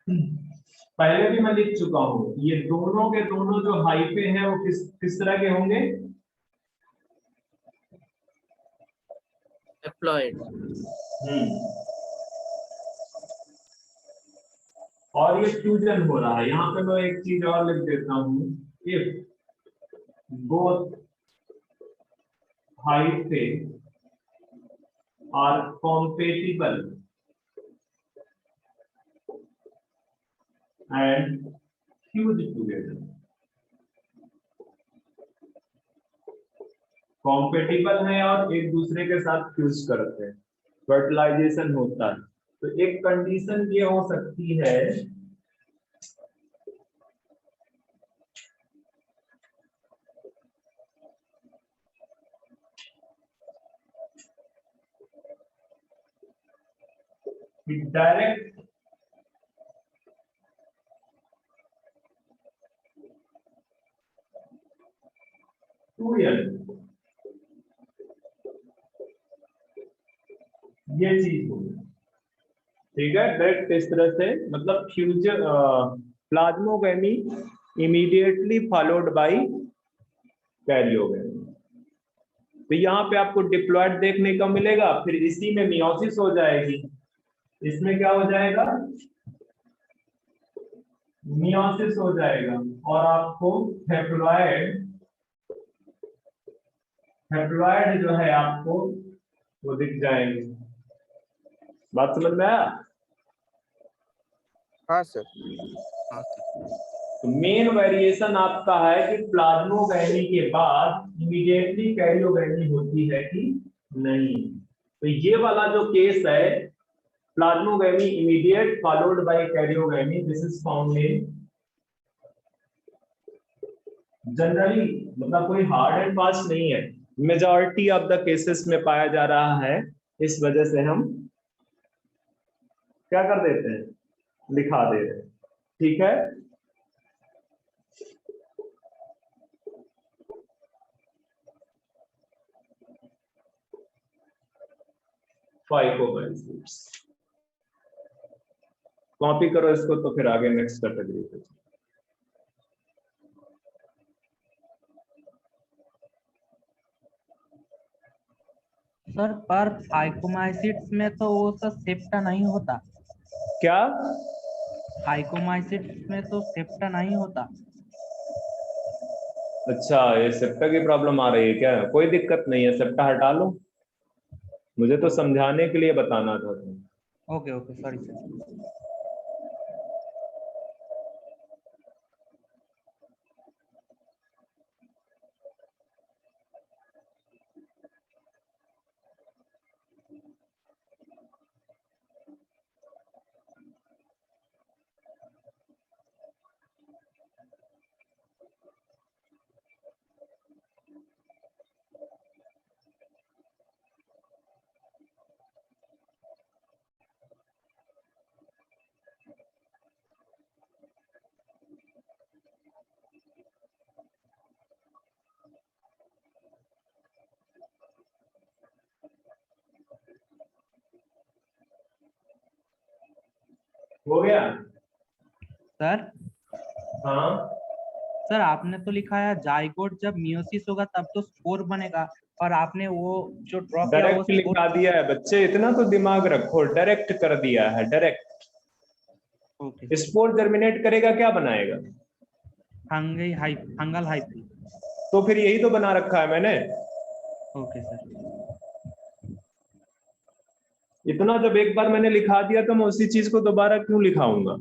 पहले भी मैं लिख चुका हूं, ये दोनों के दोनों जो हाइफे हैं वो किस तरह के होंगे, Haploid. और ये फ्यूजन हो रहा है। यहाँ पे मैं एक चीज और लिख देता हूं, if both hyphae are compatible and fuse together, compatible है और एक दूसरे के साथ फ्यूज करते हैं, फर्टिलाइजेशन होता है। तो एक कंडीशन ये हो सकती है कि डायरेक्ट फ्यूजन, ये चीज होगी, ठीक है। डायरेक्ट इस तरह से, मतलब fusion plasmogamy immediately followed by karyogamy. तो यहाँ पे आपको डिप्लॉयड देखने को मिलेगा, फिर इसी में मियोसिस हो जाएगी, इसमें क्या हो जाएगा, मियोसिस हो जाएगा, और आपको हैप्लॉयड जो है आपको वो दिख जाएंगे। बात समझ में आया? हाँ सर। तो मेन वेरिएशन आपका है कि प्लाज्मोगैमी के बाद इमीडिएटली कैरियोगैमी होती है कि नहीं। तो ये वाला जो केस है, plasmogamy immediate followed by karyogamy, this is found in generally, मतलब कोई हार्ड एंड फास्ट नहीं है, मेजॉरिटी ऑफ द केसेस में पाया जा रहा है। इस वजह से हम क्या कर देते हैं, दिखा दे रहे हैं, ठीक है। फाइकोबाइसिट्स कॉपी करो इसको, तो फिर आगे नेक्स्ट कैटेगरी पे। सर पर फाइकोमाइसिट्स में तो वो सब सेप्टा नहीं होता। क्या? फाइकोमाइसिट्स में तो सेप्टा नहीं होता। अच्छा, ये सेप्टा की प्रॉब्लम आ रही है क्या? कोई दिक्कत नहीं है, सेप्टा हटा लो। मुझे तो समझाने के लिए बताना था तुम। Okay okay sorry sir. हो गया? सर हाँ, सर आपने तो लिखा है जाइगोट जब मियोसिस होगा तब तो स्पोर बनेगा, और आपने वो जो ड्रॉ किया वो डायरेक्ट स्पोर। लिखा दिया है बच्चे, इतना तो दिमाग रखो, डायरेक्ट कर दिया है, डायरेक्ट। ओके। स्पोर जर्मिनेट करेगा, क्या बनाएगा? Fungal hyphae. तो फिर यही तो बना रखा है मैंने। Okay sir. इतना जब एक बार मैंने लिखा दिया तो मैं उसी चीज को दोबारा क्यों लिखाऊंगा?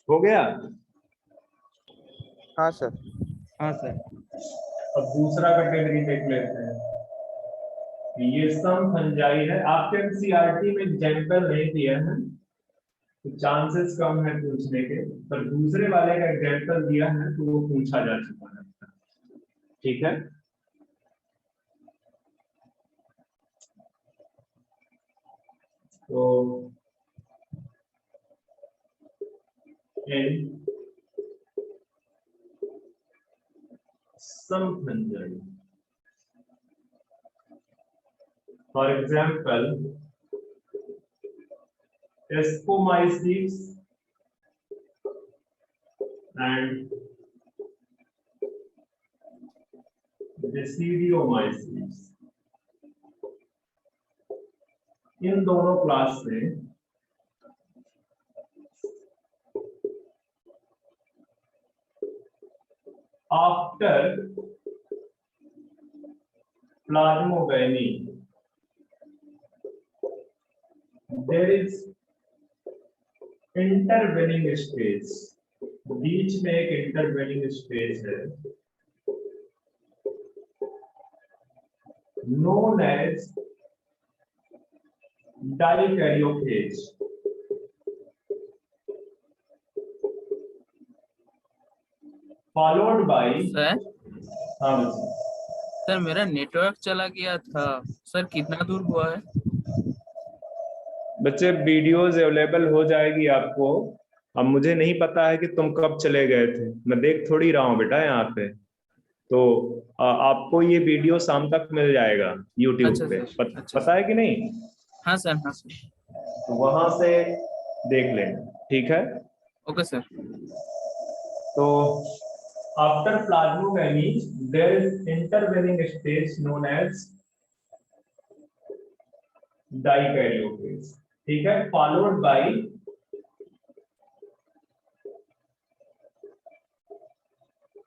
हो गया? हाँ सर। हाँ सर। अब दूसरा कैटेगरी देख लेते हैं। ये सम फंजाई है, आपके एनसीईआरटी में एग्जाम्पल नहीं दिया है तो चांसेस कम है पूछने के, पर दूसरे वाले का एग्जाम्पल दिया है तो वो पूछा जा चुका है। ठीक है, तो इन some fungi, for example ascomycetes and basidiomycetes, इन दोनों क्लास में after plasmogamy there is intervening space, बीच में एक इंटरवेनिंग स्पेस है known as dikaryophage, followed by sir हाँ सर मेरा नेटवर्क चला गया था सर, कितना दूर हुआ है? बच्चे, वीडियोस अवेलेबल हो जाएगी आपको। अब मुझे नहीं पता है कि तुम कब चले गए थे, मैं देख थोड़ी रहा हूँ बेटा यहाँ पे। तो आपको ये वीडियो शाम तक मिल जाएगा यूट्यूब अच्छा पे, सर, अच्छा पता सर। है कि नहीं? हाँ सर, हाँ सर। तो वहां से देख लेना, ठीक है? Okay sir. तो after plasmogamy there is intervening stage known as dikaryophase, ठीक है, फॉलोड बाय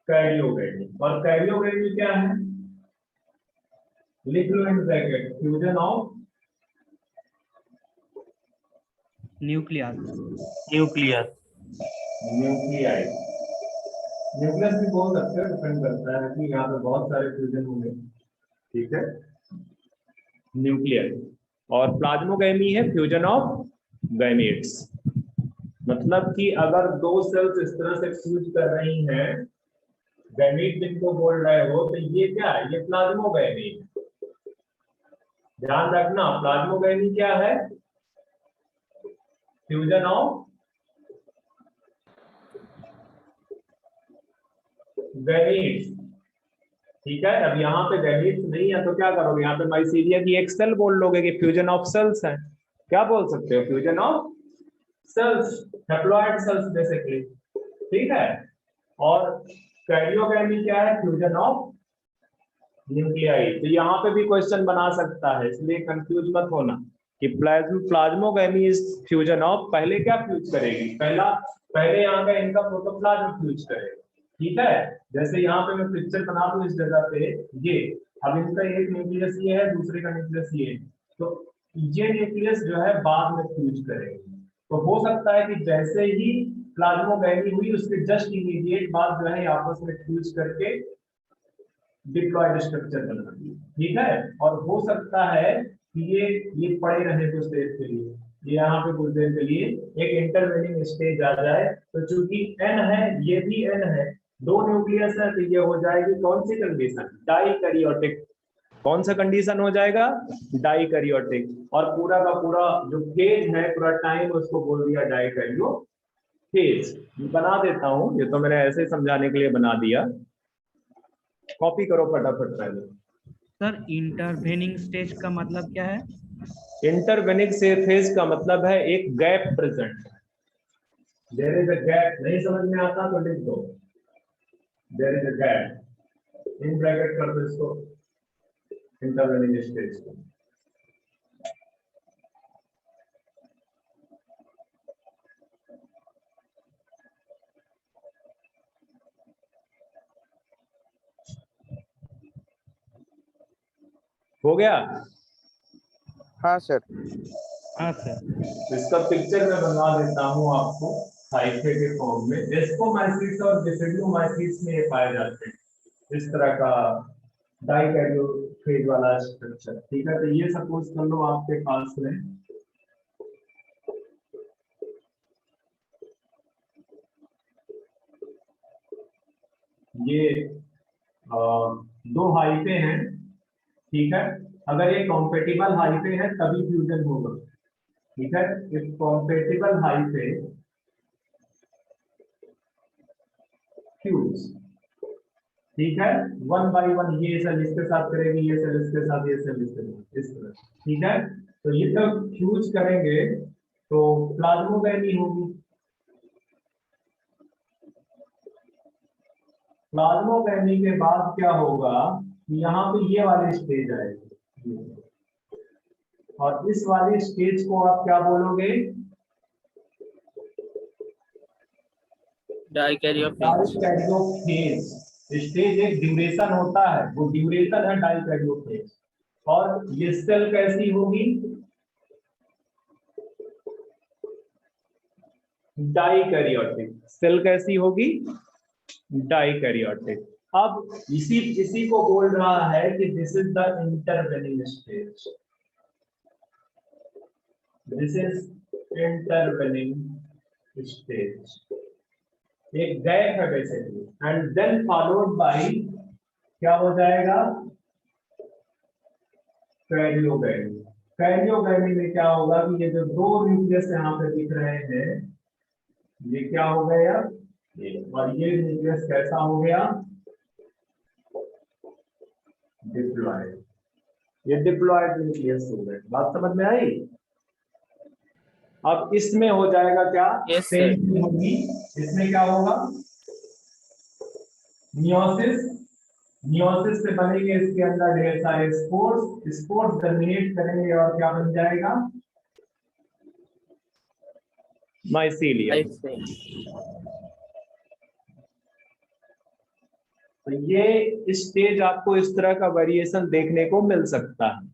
कैरियोगैमी। और कैरियोगैमी क्या है? लिख लो in bracket, fusion of nucleus. Nuclear. Nuclei. Nucleus भी बोल सकते हो, डिपेंड करता है कि यहाँ पे बहुत सारे फ्यूजन होंगे, ठीक है? न्यूक्लियर। और प्लाज्मोगैमी है फ्यूजन ऑफ गैमेट्स, मतलब कि अगर दो सेल्स इस तरह से फ्यूज कर रही हैं, गैमेट जिनको बोल रहे हो, तो ये क्या है? ये प्लाज्मोगैमी है। ध्यान रखना, प्लाज्मोगैमी क्या है? फ्यूजन ऑफ गैमेट्स, ठीक है, अब यहाँ पे गैमीट्स नहीं है तो क्या करोगे, यहाँ पे माइसीलिया की एक सेल बोल लोगे कि फ्यूजन ऑफ सेल्स है, क्या बोल सकते हो, fusion of cells, haploid cells basically. ठीक है, और कैरियोगैमी क्या है, फ्यूजन ऑफ न्यूक्लियाई। तो यहाँ पे भी क्वेश्चन बना सकता है, इसलिए कंफ्यूज मत होना कि प्लाज्मोगैमी इज फ्यूजन ऑफ, पहले क्या फ्यूज करेगी, पहले यहाँ का इनका प्रोटोप्लाज्म फ्यूज करेगा। ठीक है, जैसे यहाँ पे मैं पिक्चर बना दूं इस जगह पे, ये अब इनका एक न्यूक्लियस ये है, दूसरे का न्यूक्लियस ये है, तो ये न्यूक्लियस जो है बाद में फ्यूज करेगी। तो हो सकता है कि जैसे ही प्लाज्मोगैमी हुई उसके जस्ट इमीडिएट बाद जो है आपस में फ्यूज करके डिप्लॉयड स्ट्रक्चर बना दिए। ठीक है, और हो सकता है कि ये पड़े रहे कुछ देर के लिए, ये यहाँ पे कुछ देर के लिए एक इंटरवेनिंग स्टेज आ जाए, तो चूंकि एन है ये भी एन है, दो न्यूक्लियस है, तो ये हो जाएगी कौन सी कंडीशन, डाइकैरियोटिक। कौन सा कंडीशन हो जाएगा, डाइकैरियोटिक। और पूरा का पूरा जो फेज है, पूरा टाइम उसको बोल दिया डाइकैरियो फेज। बना देता हूं, ये तो मैंने ऐसे समझाने के लिए बना दिया, कॉपी करो फटाफट पहले। सर इंटरवेनिंग स्टेज का मतलब क्या है? इंटरवेनिंग से फेज का मतलब है एक gap present, there is a gap. नहीं समझ में आता तो लिख दो there is a gap, in bracket कर दो इसको, इंटरवेनिंग स्टेज को। हो गया, हाँ सर। हाँ सर। इसका पिक्चर मैं बनवा देता हूं आपको हाइफे के फॉर्म में। एस्कोमाइसिस और डिसिडियोमाइसिस में ये पाए जाते हैं इस तरह का डाइकैरियोफेज वाला स्ट्रक्चर। ठीक है, तो ये सपोज कर लो आपके पास में ये दो हाइफे हैं। ठीक है, अगर ये कॉम्पेटिबल हाइफे है तभी फ्यूजन होगा। ठीक है, इफ कॉम्पेटिबल हाइफे फ्यूज। ठीक है, वन बाय वन ये सेल इसके साथ करेगी, ये सेल इसके साथ, ये सेल इसके साथ, इस तरह। ठीक है, तो ये जब फ्यूज करेंगे तो प्लाज्मोगैमी होगी। प्लाज्मोगैमी के बाद क्या होगा, यहाँ पे ये वाली स्टेज आएगी, और इस वाली स्टेज को आप क्या बोलोगे, डाइकैरियोफेज। डाइकैरियोफेज। स्टेज एक ड्यूरेशन होता है, वो ड्यूरेशन है डाइकैरियोफेज। और ये सेल कैसी होगी, डाइकैरियोटिक। सेल कैसी होगी, डाइकैरियोटिक। अब इसी इसी को बोल रहा है कि this is the intervening stage, this is intervening stage. एक गैप है basically, and then followed by क्या हो जाएगा, कैरियोगैमी। कैरियोगैमी में क्या होगा कि ये जो दो न्यूक्लियस यहाँ पे दिख रहे हैं, ये क्या हो गया, ये, और ये न्यूक्लियस कैसा हो गया, डिप्लॉयड। ये डिप्लॉयड न्यूक्लियस हो गए। बात समझ में आई। अब इसमें हो जाएगा क्या, यस सेम सर। चीज होगी। इसमें क्या होगा, मियोसिस। मियोसिस से बनेंगे इसके अंदर ढेर सारे स्पोर्स, स्पोर्स जर्मिनेट करेंगे और क्या बन जाएगा, माइसीलियम। तो ये स्टेज आपको इस तरह का वेरिएशन देखने को मिल सकता है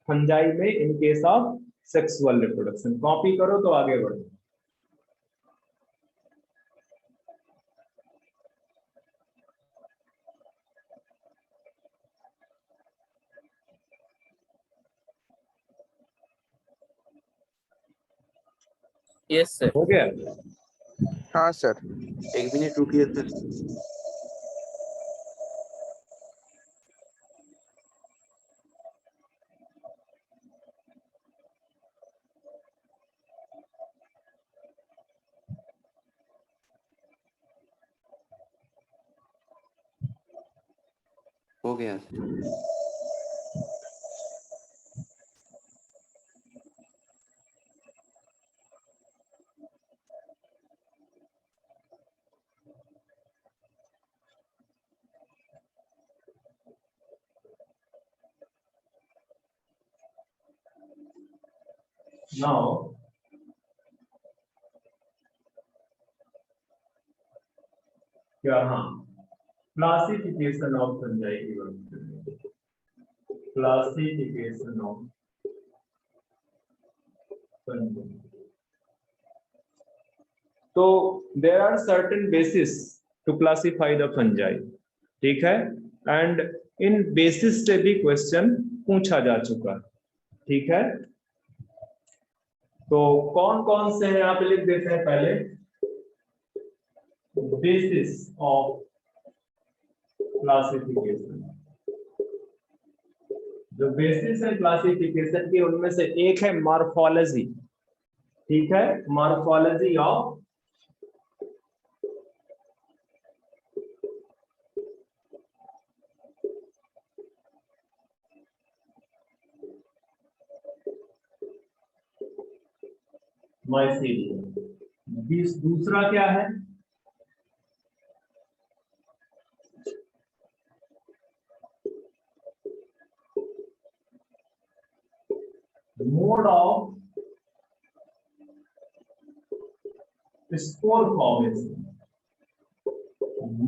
फंजाई में in case of sexual reproduction. Copy करो तो आगे बढ़ो। Yes sir. हो गया, हाँ सर। एक मिनट रुकिए सर। हो गया। Now क्या, हाँ, क्लासिफिकेशन ऑफ फंजाई की बात करेंगे। Classification of fungi. तो there are certain basis to classify the fungi, ठीक है, एंड इन बेसिस से भी क्वेश्चन पूछा जा चुका है, ठीक है। तो कौन कौन से हैं यहाँ पे लिख देते हैं पहले। बेसिस ऑफ क्लासिफिकेशन, जो बेसिस है क्लासिफिकेशन की उनमें से एक है मॉर्फोलॉजी, ठीक है, मॉर्फोलॉजी ऑफ माइसीलियम। दूसरा क्या है, mode of spore formation,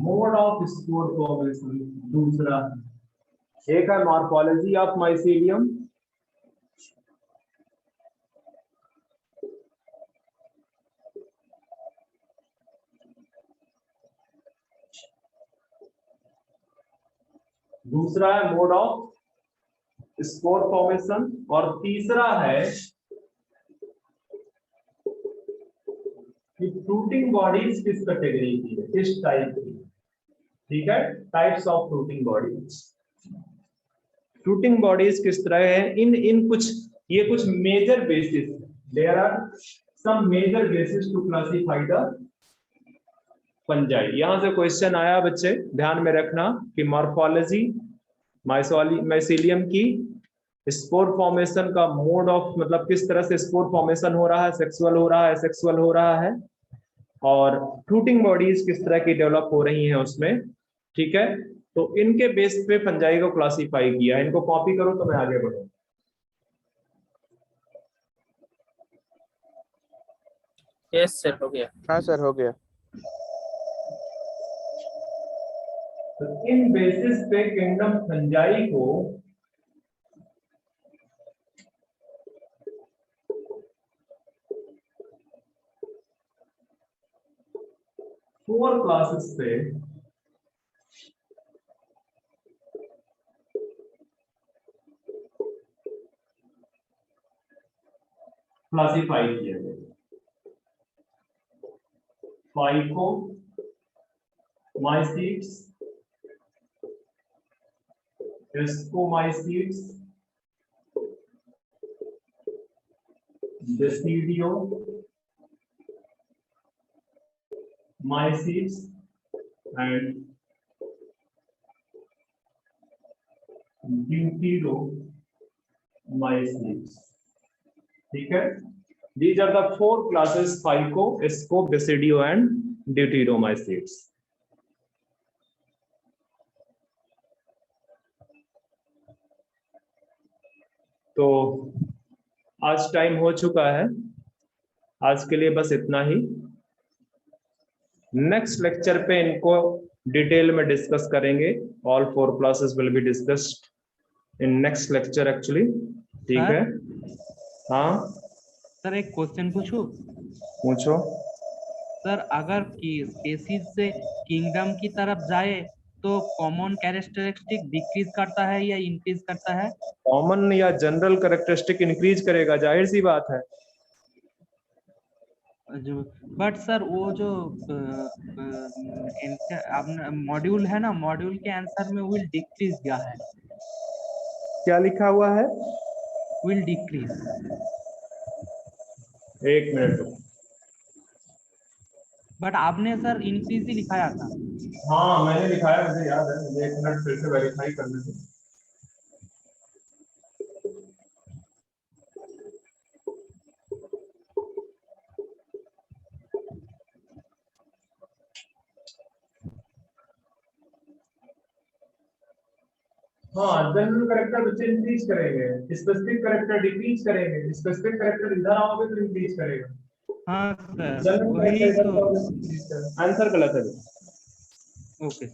mode of spore formation दूसरा। एक है मॉर्फोलॉजी ऑफ माइसीलियम, दूसरा है मोड ऑफ स्पोर फॉर्मेशन, और तीसरा है कि फ्रूटिंग बॉडीज किस कैटेगरी की है, किस टाइप की, ठीक है, types of fruiting bodies. Fruiting bodies किस तरह है, इन कुछ, ये कुछ major basis, there are some major basis to classify the fungi. यहां से क्वेश्चन आया बच्चे, ध्यान में रखना कि मॉर्फोलॉजी माइसीलियम की, स्पोर फॉर्मेशन का मोड ऑफ, मतलब किस तरह से स्पोर फॉर्मेशन हो रहा है, सेक्सुअल हो रहा है, एसेक्सुअल हो रहा है, और फ्रूटिंग बॉडीज किस तरह की डेवलप हो रही हैं उसमें, ठीक है। तो इनके बेस पे फंजाई को क्लासिफाई किया। इनको कॉपी करो तो मैं आगे बढ़ूं। यस सर, हो गया। हाँ सर, हो गया। तो इन बेसिस पे किंगडम फंजाई को फोर क्लासेस पे क्लासिफाई किया गया। फाइको माइसीट्स, एस्कोमाइसीट्स, डेसिडियो माइसीट्स एंड ड्यूटीरो माइसीट्स, ठीक है। These are the four classes: Phyco, Esco, Basidio and Deuteromycetes. तो आज टाइम हो चुका है, आज के लिए बस इतना ही। नेक्स्ट लेक्चर पे इनको डिटेल में डिस्कस करेंगे। All four classes will be discussed in next lecture actually, ठीक है। हाँ सर एक क्वेश्चन पूछूं? पूछो। सर अगर स्पेसीज से किंगडम की तरफ जाए तो कॉमन कैरेक्टरिस्टिक डिक्रीज करता है या इंक्रीज करता है? कॉमन या जनरल कैरेक्टरिस्टिक इंक्रीज करेगा, जाहिर सी बात है। जो बट सर वो जो आपने मॉड्यूल है ना, मॉड्यूल के आंसर में विल डिक्रीज दिया है। क्या लिखा हुआ है? Will decrease. एक मिनट। बट आपने सर इंक्रीज ही लिखाया था। हाँ मैंने लिखा है, मुझे याद है, मुझे एक मिनट फिर से वेरीफाई करने दो। हाँ, जनरल करेक्टर बच्चे इंक्रीज करेंगे, स्पेसिफिक करेक्टर डिक्रीज करेंगे, स्पेसिफिक करेक्टर इधर आओगे तो इंक्रीज करेगा। हाँ सर, जनरल वही करेक्टर तो। इधर आओगे तो increase करेगा। आंसर गलत है। ओके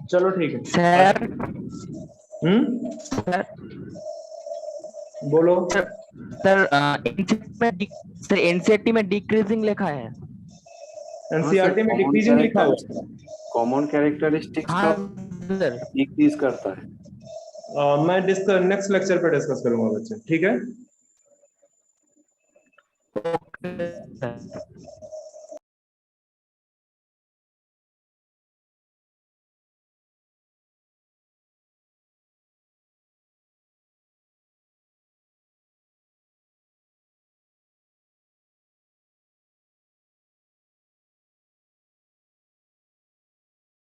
चलो ठीक है। सर सर बोलो। सर सर एनसीईआरटी में डिक्रीजिंग लिखा है। एनसीईआरटी में डिक्रीजिंग लिखा हुआ कॉमन कैरेक्टरिस्टिक्स हाँ का सर। डिक्रीज करता है। मैं नेक्स्ट लेक्चर पे डिस्कस करूंगा बच्चे, ठीक है। Okay sir.